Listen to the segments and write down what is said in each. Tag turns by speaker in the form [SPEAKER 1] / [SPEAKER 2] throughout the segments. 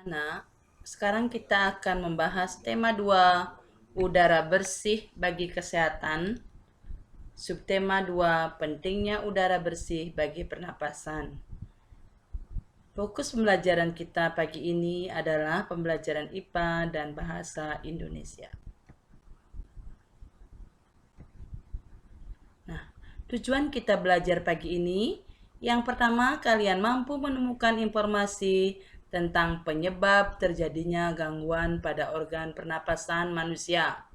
[SPEAKER 1] Nah, sekarang kita akan membahas tema 2, udara bersih bagi kesehatan. Subtema 2, pentingnya udara bersih bagi pernapasan. Fokus pembelajaran kita pagi ini adalah pembelajaran IPA dan Bahasa Indonesia. Nah, tujuan kita belajar pagi ini, yang pertama, kalian mampu menemukan informasi tentang penyebab terjadinya gangguan pada organ pernapasan manusia.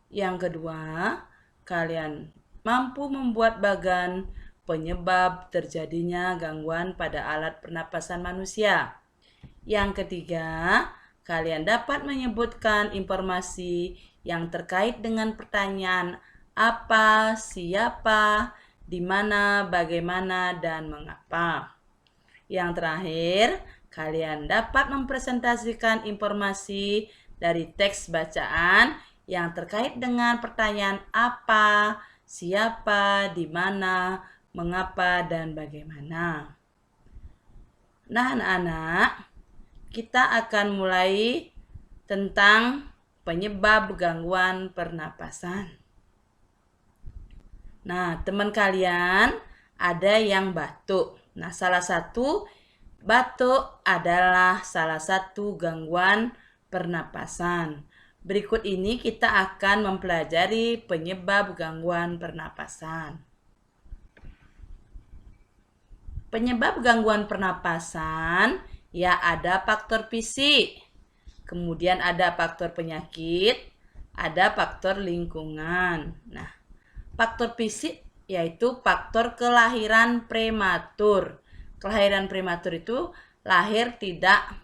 [SPEAKER 1] Yang kedua, kalian mampu membuat bagan penyebab terjadinya gangguan pada alat pernapasan manusia. Yang ketiga, kalian dapat menyebutkan informasi yang terkait dengan pertanyaan apa, siapa, di mana, bagaimana, dan mengapa. Yang terakhir, kalian dapat mempresentasikan informasi dari teks bacaan yang terkait dengan pertanyaan apa, siapa, di mana, mengapa, dan bagaimana. Nah, anak-anak, kita akan mulai tentang penyebab gangguan pernapasan. Nah, teman kalian ada yang batuk. Nah, salah satu batuk adalah salah satu gangguan pernapasan. Berikut ini kita akan mempelajari penyebab gangguan pernapasan. Penyebab gangguan pernapasan ya ada faktor fisik, kemudian ada faktor penyakit, ada faktor lingkungan. Nah, faktor fisik yaitu faktor kelahiran prematur. Kelahiran prematur itu lahir tidak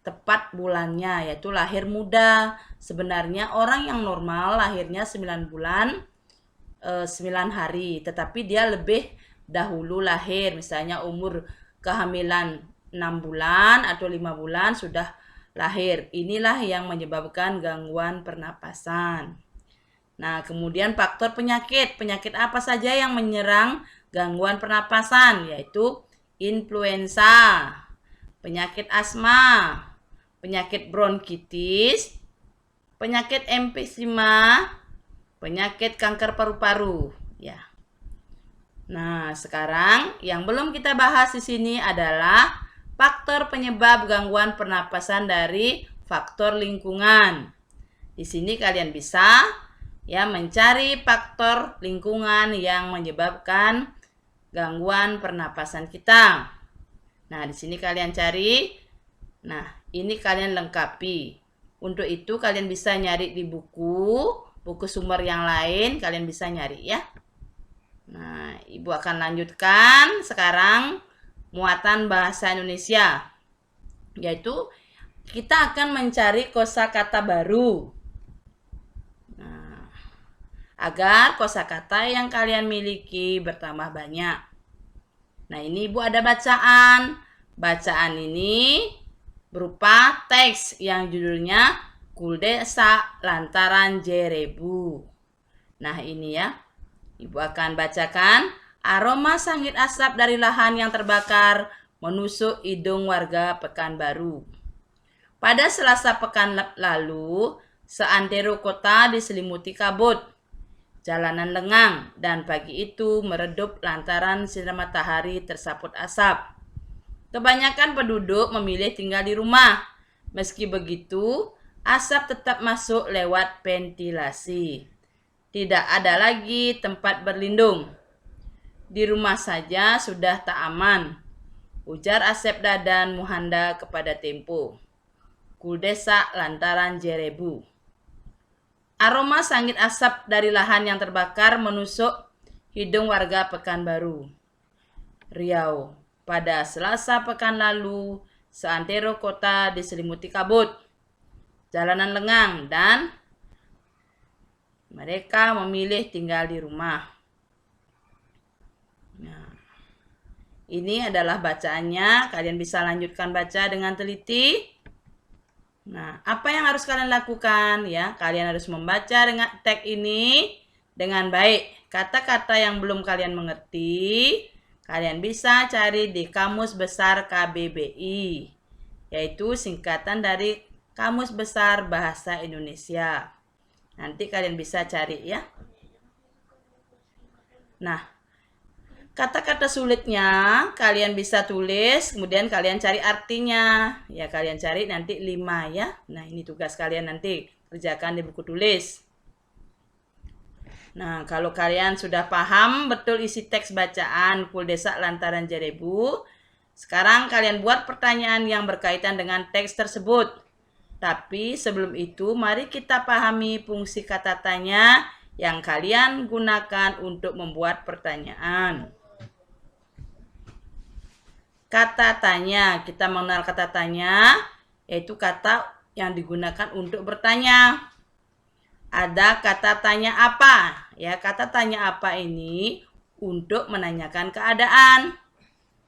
[SPEAKER 1] tepat bulannya, yaitu lahir muda. Sebenarnya orang yang normal lahirnya 9 bulan 9 hari, tetapi dia lebih dahulu lahir, misalnya umur kehamilan 6 bulan atau 5 bulan sudah lahir. Inilah yang menyebabkan gangguan pernapasan. Nah, kemudian faktor penyakit. Penyakit apa saja yang menyerang gangguan pernapasan? Yaitu influenza, penyakit asma, penyakit bronkitis, penyakit emfisema, penyakit kanker paru-paru. Ya. Nah, sekarang yang belum kita bahas di sini adalah faktor penyebab gangguan pernapasan dari faktor lingkungan. Di sini kalian bisa ya mencari faktor lingkungan yang menyebabkan gangguan pernapasan kita. Nah, di sini kalian cari. Nah, ini kalian lengkapi. Untuk itu kalian bisa nyari di buku sumber yang lain, kalian bisa nyari ya. Nah, Ibu akan lanjutkan sekarang muatan bahasa Indonesia. Yaitu kita akan mencari kosakata baru. Agar kosakata yang kalian miliki bertambah banyak. Nah, ini Ibu ada bacaan. Bacaan ini berupa teks yang judulnya Kuldesa Lantaran Jerebu. Nah, ini ya. Ibu akan bacakan. Aroma sangit asap dari lahan yang terbakar menusuk hidung warga Pekanbaru. Pada Selasa pekan lalu, seantero kota diselimuti kabut. Jalanan lengang dan pagi itu meredup lantaran sinar matahari tersaput asap. Kebanyakan penduduk memilih tinggal di rumah. Meski begitu, asap tetap masuk lewat ventilasi. Tidak ada lagi tempat berlindung. Di rumah saja sudah tak aman, ujar Asep Dadan Muhanda kepada Tempo. Kuldesa Lantaran Jerebu. Aroma sangit asap dari lahan yang terbakar menusuk hidung warga Pekanbaru, Riau. Pada Selasa pekan lalu, seantero kota diselimuti kabut, jalanan lengang, dan mereka memilih tinggal di rumah. Nah, ini adalah bacaannya. Kalian bisa lanjutkan baca dengan teliti. Nah, apa yang harus kalian lakukan ya? Kalian harus membaca dengan teks ini dengan baik. Kata-kata yang belum kalian mengerti, kalian bisa cari di Kamus Besar KBBI. yaitu singkatan dari Kamus Besar Bahasa Indonesia. Nanti kalian bisa cari ya. Nah, kata-kata sulitnya kalian bisa tulis, kemudian kalian cari artinya. Ya, kalian cari nanti 5 ya. Nah, ini tugas kalian nanti kerjakan di buku tulis. Nah, kalau kalian sudah paham betul isi teks bacaan Kuldesak Lantaran Jerebu, sekarang kalian buat pertanyaan yang berkaitan dengan teks tersebut. Tapi sebelum itu, mari kita pahami fungsi kata tanya yang kalian gunakan untuk membuat pertanyaan. Kata tanya, kita mengenal kata tanya, yaitu kata yang digunakan untuk bertanya. Ada kata tanya apa? Ya, kata tanya apa ini untuk menanyakan keadaan.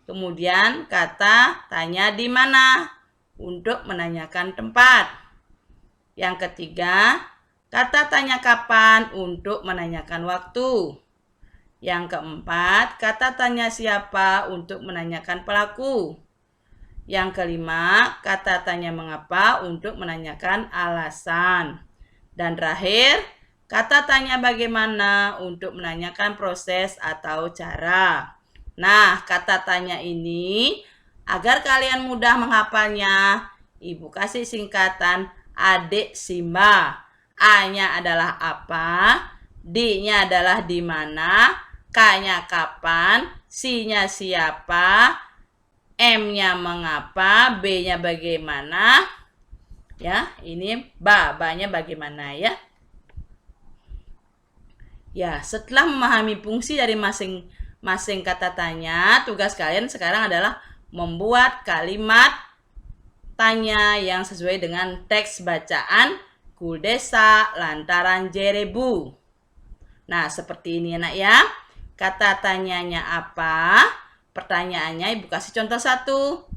[SPEAKER 1] Kemudian kata tanya di mana untuk menanyakan tempat. Yang ketiga, kata tanya kapan untuk menanyakan waktu. Yang keempat, kata tanya siapa untuk menanyakan pelaku. Yang kelima, kata tanya mengapa untuk menanyakan alasan. Dan terakhir, kata tanya bagaimana untuk menanyakan proses atau cara. Nah, kata tanya ini, agar kalian mudah menghafalnya, Ibu kasih singkatan Adik Simba. A-nya adalah apa, D-nya adalah di mana, K-nya kapan, C-nya siapa, M-nya mengapa, B-nya bagaimana. Ya, ini ba-nya bagaimana ya. Ya, setelah memahami fungsi dari masing-masing kata tanya, tugas kalian sekarang adalah membuat kalimat tanya yang sesuai dengan teks bacaan Kuldesak Lantaran Jerebu. Nah, seperti ini anak ya. Kata tanyanya apa? Pertanyaannya Ibu kasih contoh 1.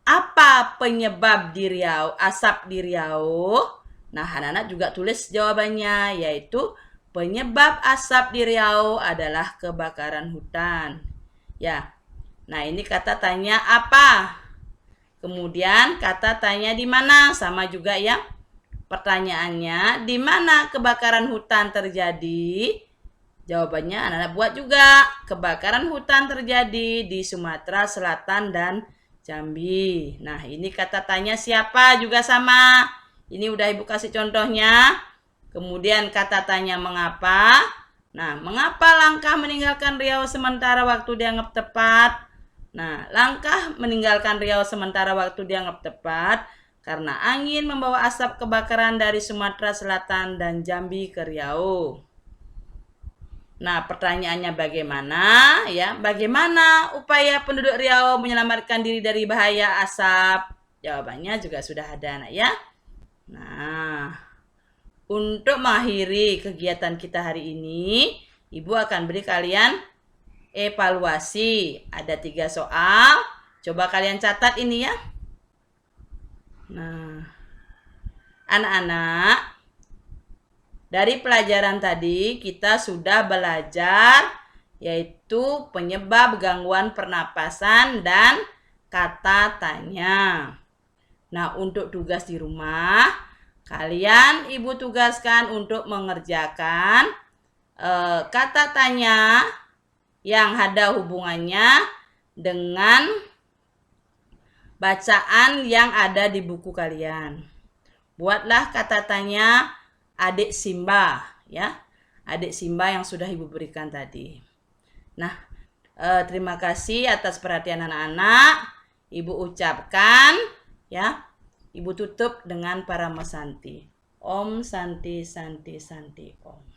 [SPEAKER 1] Apa penyebab di Riau, asap di Riau? Nah, anak-anak juga tulis jawabannya, yaitu penyebab asap di Riau adalah kebakaran hutan. Ya. Nah, ini kata tanya apa? Kemudian kata tanya di mana? Sama juga ya. Pertanyaannya, di mana kebakaran hutan terjadi? Jawabannya anak-anak buat juga. Kebakaran hutan terjadi di Sumatera Selatan dan Jambi. Nah, ini kata tanya siapa juga sama. Ini udah Ibu kasih contohnya. Kemudian kata tanya mengapa. Nah, mengapa langkah meninggalkan Riau sementara waktu dianggap tepat? Nah, langkah meninggalkan Riau sementara waktu dianggap tepat karena angin membawa asap kebakaran dari Sumatera Selatan dan Jambi ke Riau. Nah, pertanyaannya bagaimana ya? Bagaimana upaya penduduk Riau menyelamatkan diri dari bahaya asap? Jawabannya juga sudah ada anak ya. Nah, untuk mengakhiri kegiatan kita hari ini, Ibu akan beri kalian evaluasi. Ada 3 soal. Coba kalian catat ini ya. Nah, anak-anak, dari pelajaran tadi kita sudah belajar yaitu penyebab gangguan pernapasan dan kata tanya. Nah, untuk tugas di rumah, kalian Ibu tugaskan untuk mengerjakan kata tanya yang ada hubungannya dengan bacaan yang ada di buku kalian. Buatlah kata tanya Adik Simba ya. Adik Simba yang sudah Ibu berikan tadi. Nah, terima kasih atas perhatian anak-anak. Ibu ucapkan ya. Ibu tutup dengan Parama Santi. Om Santi Santi Santi Om.